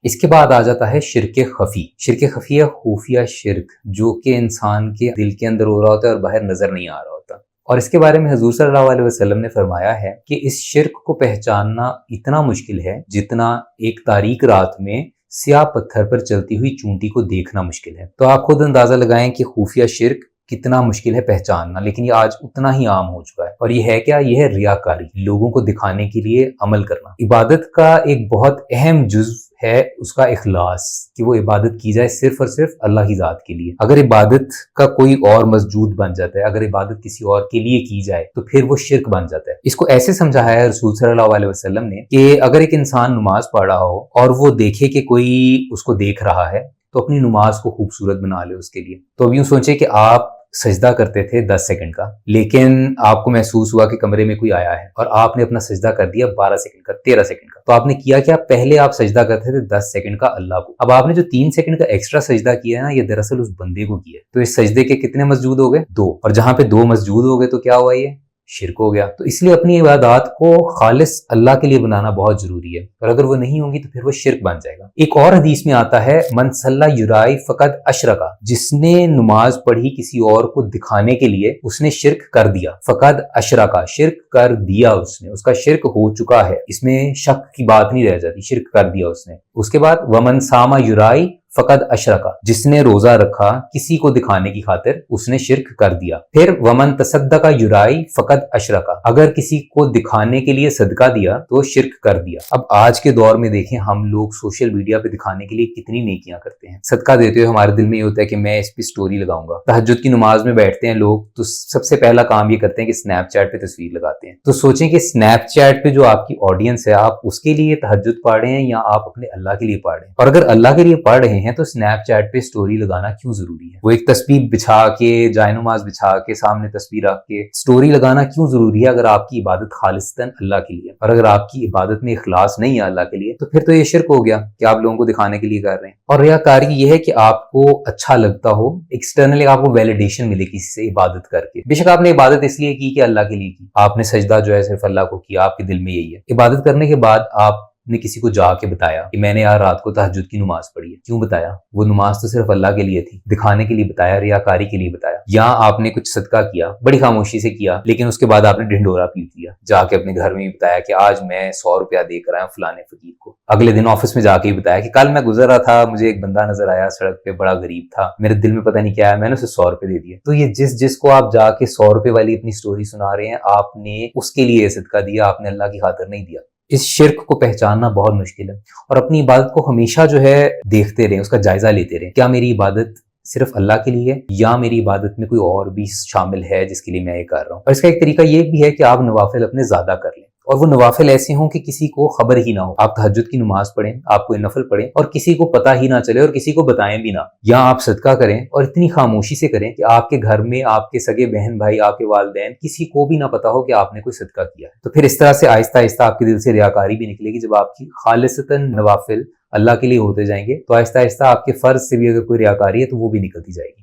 اس کے بعد آ جاتا ہے شرک خفی. شرک خفی ہے خفیہ شرک جو کہ انسان کے دل کے اندر ہو رہا ہوتا ہے اور باہر نظر نہیں آ رہا ہوتا. اور اس کے بارے میں حضور صلی اللہ علیہ وسلم نے فرمایا ہے کہ اس شرک کو پہچاننا اتنا مشکل ہے جتنا ایک تاریک رات میں سیاہ پتھر پر چلتی ہوئی چونٹی کو دیکھنا مشکل ہے. تو آپ خود اندازہ لگائیں کہ خفیہ شرک کتنا مشکل ہے پہچاننا، لیکن یہ آج اتنا ہی عام ہو چکا ہے. اور یہ ہے کیا؟ یہ ہے ریاکاری، لوگوں کو دکھانے کے لیے عمل کرنا. عبادت کا ایک بہت اہم جزو ہے اس کا اخلاص، کہ وہ عبادت کی جائے صرف اور صرف اللہ کی ذات کے لیے. اگر عبادت کا کوئی اور مسجود بن جاتا ہے، اگر عبادت کسی اور کے لیے کی جائے تو پھر وہ شرک بن جاتا ہے. اس کو ایسے سمجھایا ہے رسول صلی اللہ علیہ وسلم نے کہ اگر ایک انسان نماز پڑھ رہا ہو اور وہ دیکھے کہ کوئی اس کو دیکھ رہا ہے تو اپنی نماز کو خوبصورت بنا لے اس کے لیے. تو اب یوں سوچے کہ آپ سجدہ کرتے تھے 10 سیکنڈ کا، لیکن آپ کو محسوس ہوا کہ کمرے میں کوئی آیا ہے اور آپ نے اپنا سجدہ کر دیا 12 سیکنڈ کا، 13 سیکنڈ کا. تو آپ نے کیا کیا؟ پہلے آپ سجدہ کرتے تھے 10 سیکنڈ کا اللہ کو. اب آپ نے جو 3 سیکنڈ کا ایکسٹرا سجدہ کیا ہے نا، یہ دراصل اس بندے کو کیا ہے. تو اس سجدے کے کتنے مسجود ہو گئے؟ 2. اور جہاں پہ 2 مسجود ہو گئے تو کیا ہوا؟ یہ شرک ہو گیا. تو اس لیے اپنی عبادات کو خالص اللہ کے لیے بنانا بہت ضروری ہے، اور اگر وہ نہیں ہوں گی تو پھر وہ شرک بن جائے گا. ایک اور حدیث میں آتا ہے من صلی یرائی فقد اشرکا، جس نے نماز پڑھی کسی اور کو دکھانے کے لیے اس نے شرک کر دیا. فقد اشرکا، شرک کر دیا، اس کا شرک ہو چکا ہے، اس میں شک کی بات نہیں رہ جاتی، شرک کر دیا اس نے. اس کے بعد ومن ساما یرائی فقد اشرکا، جس نے روزہ رکھا کسی کو دکھانے کی خاطر اس نے شرک کر دیا. پھر ومن تصدق یرائی فقد اشرکا، اگر کسی کو دکھانے کے لیے صدقہ دیا تو شرک کر دیا. اب آج کے دور میں دیکھیں ہم لوگ سوشل میڈیا پہ دکھانے کے لیے کتنی نیکیاں کرتے ہیں. صدقہ دیتے ہوئے ہمارے دل میں یہ ہوتا ہے کہ میں اس پہ سٹوری لگاؤں گا. تہجد کی نماز میں بیٹھتے ہیں لوگ تو سب سے پہلا کام یہ کرتے ہیں کہ سنیپ چیٹ پہ تصویر لگاتے ہیں. تو سوچیں کہ سنیپ چیٹ پہ جو آپ کی آڈینس ہے، آپ اس کے لیے تہجد پڑھ رہے ہیں یا آپ اپنے اللہ کے لیے پڑھ رہے ہیں؟ اور اگر اللہ کے لیے پڑھ رہے ہیں تو سنیپ چیٹ پہ سٹوری لگانا کیوں ضروری ہے؟ وہ ایک تصویر بچھا کے، جائے نماز بچھا کے، سامنے تصویر رکھ کے سٹوری لگانا کیوں ضروری ہے اگر آپ کی عبادت خالصتاً اللہ کے لیے؟ اور اگر آپ کی عبادت میں اخلاص نہیں ہے اللہ کے لیے تو پھر تو یہ شرک ہو گیا کہ آپ لوگوں کو دکھانے کے لیے کر رہے ہیں. اور ریاکاری یہ ہے کہ آپ کو اچھا لگتا ہو، ایکسٹرنلی آپ کو ویلیڈیشن ملے کسی سے عبادت کر کے. بے شک آپ نے عبادت اس لیے کی کہ اللہ کے لیے کی، آپ نے سجدہ جو ہے صرف اللہ کو کیا، آپ کے دل میں یہی ہے. عبادت کرنے کے بعد آپ نے کسی کو جا کے بتایا کہ میں نے یار رات کو تہجد کی نماز پڑھی ہے. کیوں بتایا؟ وہ نماز تو صرف اللہ کے لیے تھی، دکھانے کے لیے بتایا، ریاکاری کے لیے بتایا. یا آپ نے کچھ صدقہ کیا، بڑی خاموشی سے کیا، لیکن اس کے بعد آپ نے ڈھنڈورا پیٹ لیا، جا کے اپنے گھر میں بھی بتایا کہ آج میں 100 روپیہ دے کر آیا فلانے فقیر کو. اگلے دن آفس میں جا کے بھی بتایا کہ کل میں گزر رہا تھا، مجھے ایک بندہ نظر آیا سڑک پہ، بڑا غریب تھا، میرے دل میں پتہ نہیں کیا ہے، میں نے اسے 100 روپے دے دیے. تو یہ جس کو آپ جا کے 100 روپے والی اپنی سٹوری سنا رہے ہیں، آپ نے اس کے لیے صدقہ دیا، آپ نے اللہ کی خاطر نہیں دیا. اس شرک کو پہچاننا بہت مشکل ہے، اور اپنی عبادت کو ہمیشہ جو ہے دیکھتے رہیں، اس کا جائزہ لیتے رہیں. کیا میری عبادت صرف اللہ کے لیے ہے یا میری عبادت میں کوئی اور بھی شامل ہے جس کے لیے میں یہ کر رہا ہوں؟ اور اس کا ایک طریقہ یہ بھی ہے کہ آپ نوافل اپنے زیادہ کر لیں، اور وہ نوافل ایسے ہوں کہ کسی کو خبر ہی نہ ہو. آپ تہجد کی نماز پڑھیں، آپ کوئی نفل پڑھیں اور کسی کو پتہ ہی نہ چلے اور کسی کو بتائیں بھی نہ. یا آپ صدقہ کریں اور اتنی خاموشی سے کریں کہ آپ کے گھر میں آپ کے سگے بہن بھائی، آپ کے والدین، کسی کو بھی نہ پتا ہو کہ آپ نے کوئی صدقہ کیا ہے. تو پھر اس طرح سے آہستہ آہستہ آپ کے دل سے ریاکاری بھی نکلے گی. جب آپ کی خالصتاً نوافل اللہ کے لیے ہوتے جائیں گے تو آہستہ آہستہ آپ کے فرض سے بھی اگر کوئی ریاکاری ہے تو وہ بھی نکلتی جائے گی.